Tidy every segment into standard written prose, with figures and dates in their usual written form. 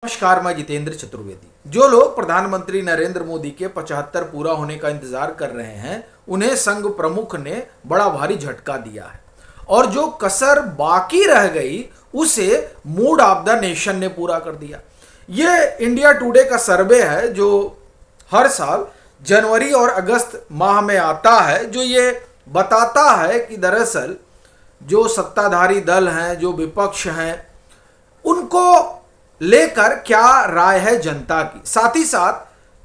नमस्कार, मैं जितेंद्र चतुर्वेदी। जो लोग प्रधानमंत्री नरेंद्र मोदी के 75 पूरा होने का इंतजार कर रहे हैं, उन्हें संघ प्रमुख ने बड़ा भारी झटका दिया है और जो कसर बाकी रह गई उसे मूड ऑफ द नेशन ने पूरा कर दिया। ये इंडिया टुडे का सर्वे है जो हर साल जनवरी और अगस्त माह में आता है, जो ये बताता है कि दरअसल जो सत्ताधारी दल हैं, जो विपक्ष हैं, उनको लेकर क्या राय है जनता की, साथ ही साथ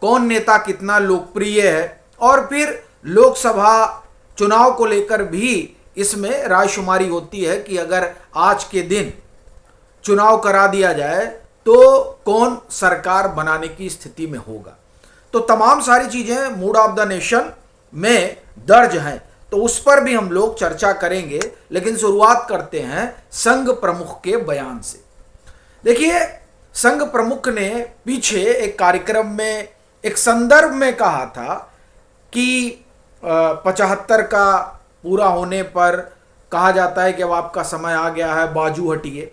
कौन नेता कितना लोकप्रिय है, और फिर लोकसभा चुनाव को लेकर भी इसमें रायशुमारी होती है कि अगर आज के दिन चुनाव करा दिया जाए तो कौन सरकार बनाने की स्थिति में होगा। तो तमाम सारी चीजें मूड ऑफ द नेशन में दर्ज हैं, तो उस पर भी हम लोग चर्चा करेंगे। लेकिन शुरुआत करते हैं संघ प्रमुख के बयान से। देखिए, संघ प्रमुख ने पीछे एक कार्यक्रम में एक संदर्भ में कहा था कि 75 का पूरा होने पर कहा जाता है कि अब आपका समय आ गया है, बाजू हटिए।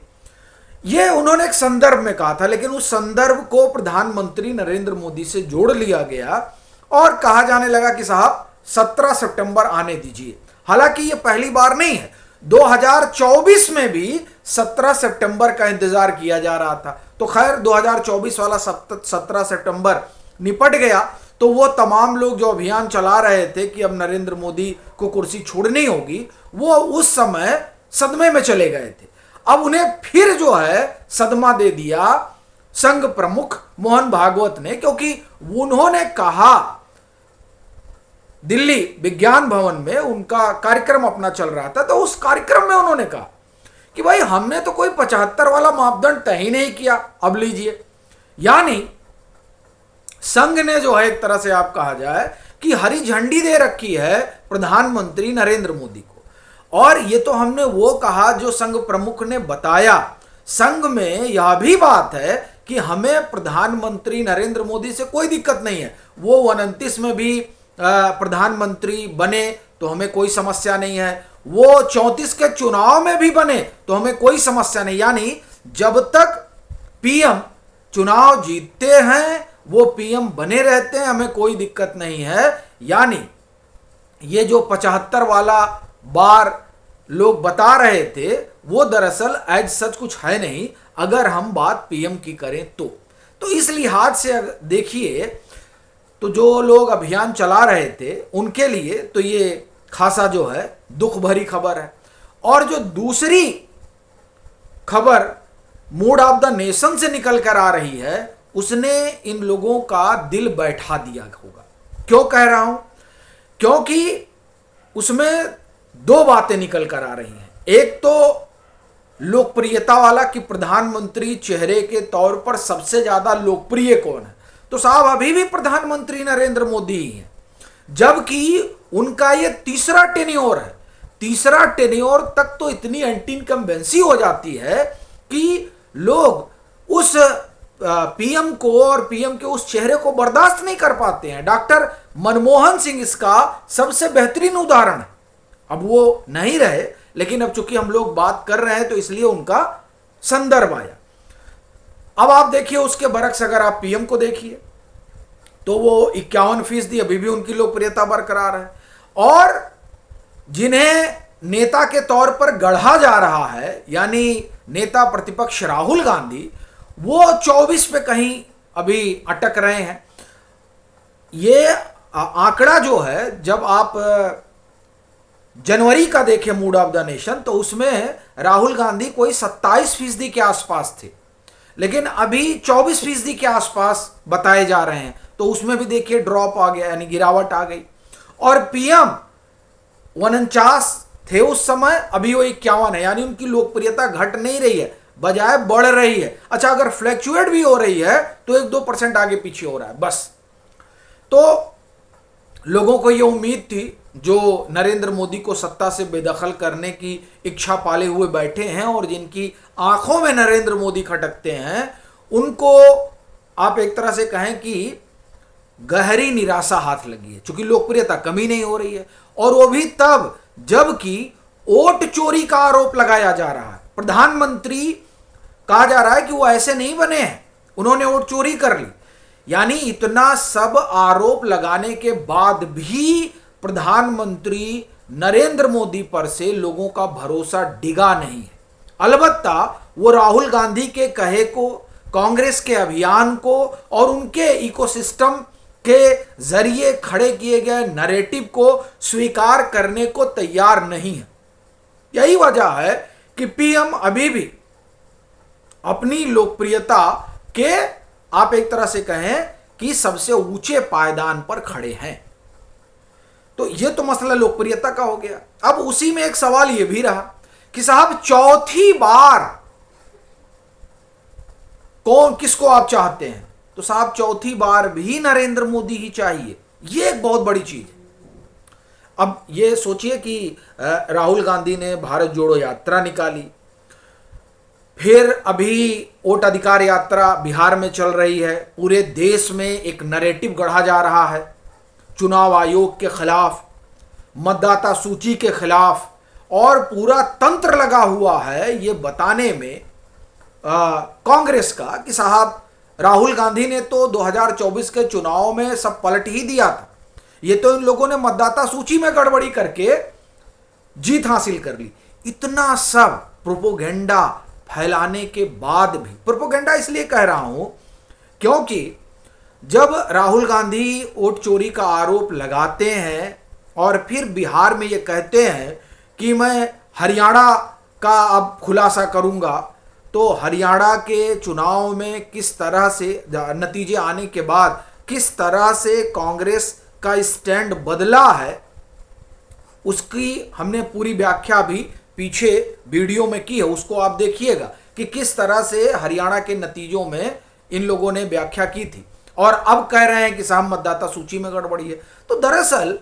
ये उन्होंने एक संदर्भ में कहा था, लेकिन उस संदर्भ को प्रधानमंत्री नरेंद्र मोदी से जोड़ लिया गया और कहा जाने लगा कि साहब 17 सितंबर आने दीजिए। हालांकि ये पहली बार नहीं है, 2024 में भी 17 सितंबर का इंतजार किया जा रहा था। तो खैर 2024 वाला 17 सितंबर निपट गया, तो वो तमाम लोग जो अभियान चला रहे थे कि अब नरेंद्र मोदी को कुर्सी छोड़नी होगी, वो उस समय सदमे में चले गए थे। अब उन्हें फिर जो है सदमा दे दिया संघ प्रमुख मोहन भागवत ने, क्योंकि उन्होंने कहा, दिल्ली विज्ञान भवन में उनका कार्यक्रम अपना चल रहा था, तो उस कार्यक्रम में उन्होंने कहा कि भाई हमने तो कोई 75 वाला मापदंड तय ही नहीं किया, अब लीजिए। यानी संघ ने जो है एक तरह से आप कहा जाए कि हरी झंडी दे रखी है प्रधानमंत्री नरेंद्र मोदी को। और ये तो हमने वो कहा जो संघ प्रमुख ने बताया। संघ में यह भी बात है कि हमें प्रधानमंत्री नरेंद्र मोदी से कोई दिक्कत नहीं है, वो 29 में भी प्रधानमंत्री बने तो हमें कोई समस्या नहीं है, वो 34 के चुनाव में भी बने तो हमें कोई समस्या नहीं। यानी जब तक पीएम चुनाव जीतते हैं वो पीएम बने रहते हैं, हमें कोई दिक्कत नहीं है। यानी ये जो 75 वाला बार लोग बता रहे थे वो दरअसल एज सच कुछ है नहीं, अगर हम बात पीएम की करें तो इस लिहाज से देखिए, तो जो लोग अभियान चला रहे थे उनके लिए तो ये खासा जो है दुख भरी खबर है। और जो दूसरी खबर मूड ऑफ द नेशन से निकल कर आ रही है, उसने इन लोगों का दिल बैठा दिया होगा। क्यों कह रहा हूं? क्योंकि उसमें दो बातें निकल कर आ रही हैं। एक तो लोकप्रियता वाला कि प्रधानमंत्री चेहरे के तौर पर सबसे ज्यादा लोकप्रिय कौन है, तो साहब अभी भी प्रधानमंत्री नरेंद्र मोदी ही हैं, जबकि उनका ये तीसरा टेन्योर है। तीसरा टेन्योर तक तो इतनी एंटी इनकम्बेंसी हो जाती है कि लोग उस पीएम को और पीएम के उस चेहरे को बर्दाश्त नहीं कर पाते हैं। डॉक्टर मनमोहन सिंह इसका सबसे बेहतरीन उदाहरण है। अब वो नहीं रहे, लेकिन अब चूंकि हम लोग बात कर रहे हैं तो इसलिए उनका संदर्भ आया। अब आप देखिए उसके बरक्स अगर आप पीएम को देखिए तो वो 51% अभी भी उनकी लोकप्रियता बरकरार है। और जिन्हें नेता के तौर पर गढ़ा जा रहा है, यानी नेता प्रतिपक्ष राहुल गांधी, वो 24 पे कहीं अभी अटक रहे हैं। ये आंकड़ा जो है, जब आप जनवरी का देखें मूड ऑफ द नेशन, तो उसमें राहुल गांधी कोई 27% के आसपास थे, लेकिन अभी 24% के आसपास बताए जा रहे हैं। तो उसमें भी देखिए ड्रॉप आ गया, यानी गिरावट आ गई। और पीएम 49 थे उस समय, अभी वो 51 है, यानी उनकी लोकप्रियता घट नहीं रही है, बजाय बढ़ रही है। अच्छा, अगर फ्लैक्चुएट भी हो रही है तो 1-2% आगे पीछे हो रहा है बस। तो लोगों को ये उम्मीद थी, जो नरेंद्र मोदी को सत्ता से बेदखल करने की इच्छा पाले हुए बैठे हैं और जिनकी आंखों में नरेंद्र मोदी खटकते हैं, उनको आप एक तरह से कहें कि गहरी निराशा हाथ लगी है, क्योंकि लोकप्रियता कमी नहीं हो रही है। और वो भी तब जबकि वोट चोरी का आरोप लगाया जा रहा है। प्रधानमंत्री कहा जा रहा है कि वो ऐसे नहीं बने हैं, उन्होंने वोट चोरी कर ली। यानी इतना सब आरोप लगाने के बाद भी प्रधानमंत्री नरेंद्र मोदी पर से लोगों का भरोसा डिगा नहीं है। अलबत्ता वो राहुल गांधी के कहे को, कांग्रेस के अभियान को और उनके इकोसिस्टम के जरिए खड़े किए गए नैरेटिव को स्वीकार करने को तैयार नहीं है। यही वजह है कि पीएम अभी भी अपनी लोकप्रियता के, आप एक तरह से कहें कि सबसे ऊंचे पायदान पर खड़े हैं। तो यह तो मसला लोकप्रियता का हो गया। अब उसी में एक सवाल यह भी रहा कि साहब चौथी बार कौन, किसको आप चाहते हैं? तो साहब चौथी बार भी नरेंद्र मोदी ही चाहिए। यह एक बहुत बड़ी चीज है। अब यह सोचिए कि राहुल गांधी ने भारत जोड़ो यात्रा निकाली, फिर अभी वोट अधिकार यात्रा बिहार में चल रही है, पूरे देश में एक नैरेटिव गढ़ा जा रहा है चुनाव आयोग के खिलाफ, मतदाता सूची के खिलाफ, और पूरा तंत्र लगा हुआ है ये बताने में कांग्रेस का कि साहब राहुल गांधी ने तो 2024 के चुनाव में सब पलट ही दिया था, ये तो इन लोगों ने मतदाता सूची में गड़बड़ी करके जीत हासिल कर ली। इतना सब प्रोपोगेंडा फैलाने के बाद भी, प्रोपोगेंडा इसलिए कह रहा हूं क्योंकि जब राहुल गांधी वोट चोरी का आरोप लगाते हैं और फिर बिहार में ये कहते हैं कि मैं हरियाणा का अब खुलासा करूंगा, तो हरियाणा के चुनाव में किस तरह से नतीजे आने के बाद किस तरह से कांग्रेस का स्टैंड बदला है, उसकी हमने पूरी व्याख्या भी पीछे वीडियो में की है, उसको आप देखिएगा कि किस तरह से हरियाणा के नतीजों में इन लोगों ने व्याख्या की थी और अब कह रहे हैं कि साहब मतदाता सूची में गड़बड़ी है। तो दरअसल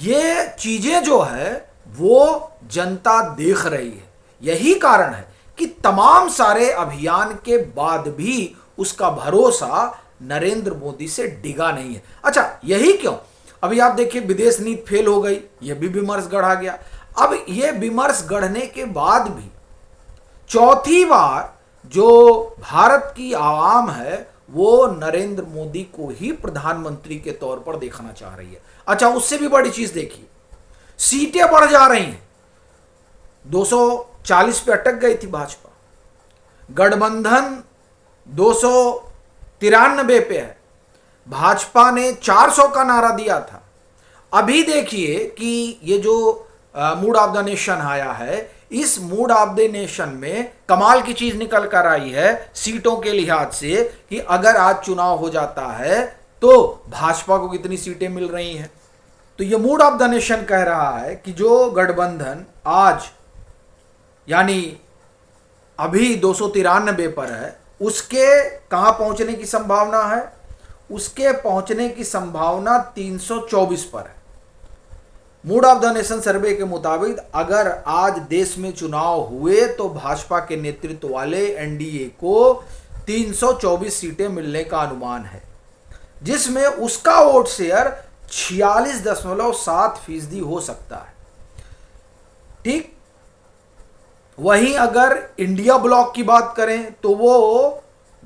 ये चीजें जो है वो जनता देख रही है। यही कारण है कि तमाम सारे अभियान के बाद भी उसका भरोसा नरेंद्र मोदी से डिगा नहीं है। अच्छा, यही क्यों? अभी आप देखिए विदेश नीति फेल हो गई, यह भी विमर्श गढ़ा गया। अब यह विमर्श गढ़ने के बाद भी चौथी बार जो भारत की आवाम है वो नरेंद्र मोदी को ही प्रधानमंत्री के तौर पर देखना चाह रही है। अच्छा, उससे भी बड़ी चीज देखिए, सीटें बढ़ जा रही हैं। 240 पे अटक गई थी भाजपा, गठबंधन 293 पे है, भाजपा ने 400 का नारा दिया था। अभी देखिए कि ये जो मूड ऑफ द नेशन आया है, इस मूड ऑफ द नेशन में कमाल की चीज निकल कर आई है सीटों के लिहाज से कि अगर आज चुनाव हो जाता है तो भाजपा को कितनी सीटें मिल रही हैं। तो ये मूड ऑफ द नेशन कह रहा है कि जो गठबंधन आज यानी अभी 293 पर है, उसके कहां पहुंचने की संभावना है? उसके पहुंचने की संभावना 324 पर है। मूड ऑफ द नेशन सर्वे के मुताबिक अगर आज देश में चुनाव हुए तो भाजपा के नेतृत्व वाले एनडीए को 324 सीटें मिलने का अनुमान है, जिसमें उसका वोट शेयर 46.7% हो सकता है। ठीक, वहीं अगर इंडिया ब्लॉक की बात करें तो वो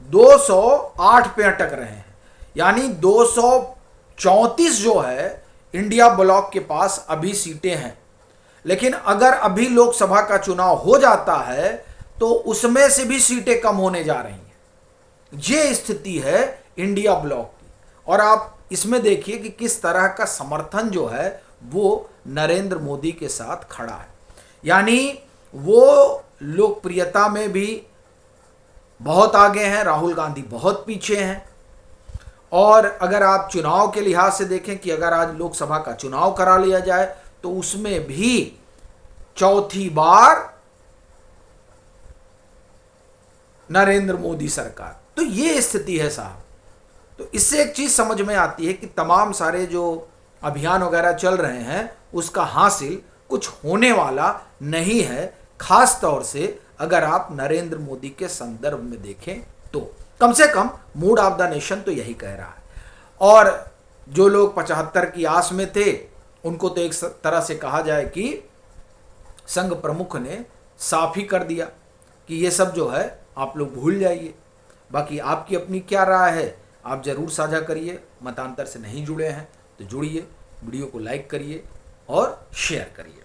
208 पे अटक रहे हैं, यानी 234 जो है इंडिया ब्लॉक के पास अभी सीटें हैं। लेकिन अगर अभी लोकसभा का चुनाव हो जाता है तो उसमें से भी सीटें कम होने जा रही हैं। ये स्थिति है इंडिया ब्लॉक की। और आप इसमें देखिए कि किस तरह का समर्थन जो है वो नरेंद्र मोदी के साथ खड़ा है। यानी वो लोकप्रियता में भी बहुत आगे हैं, राहुल गांधी बहुत पीछे हैं। और अगर आप चुनाव के लिहाज से देखें कि अगर आज लोकसभा का चुनाव करा लिया जाए तो उसमें भी चौथी बार नरेंद्र मोदी सरकार। तो ये स्थिति है साहब। तो इससे एक चीज समझ में आती है कि तमाम सारे जो अभियान वगैरह चल रहे हैं उसका हासिल कुछ होने वाला नहीं है, खास तौर से अगर आप नरेंद्र मोदी के संदर्भ में देखें तो। कम से कम मूड ऑफ द नेशन तो यही कह रहा है। और जो लोग 75 की आस में थे उनको तो एक तरह से कहा जाए कि संघ प्रमुख ने साफ ही कर दिया कि ये सब जो है आप लोग भूल जाइए। बाकी आपकी अपनी क्या राय है आप ज़रूर साझा करिए। मतांतर से नहीं जुड़े हैं तो जुड़िए, वीडियो को लाइक करिए और शेयर करिए।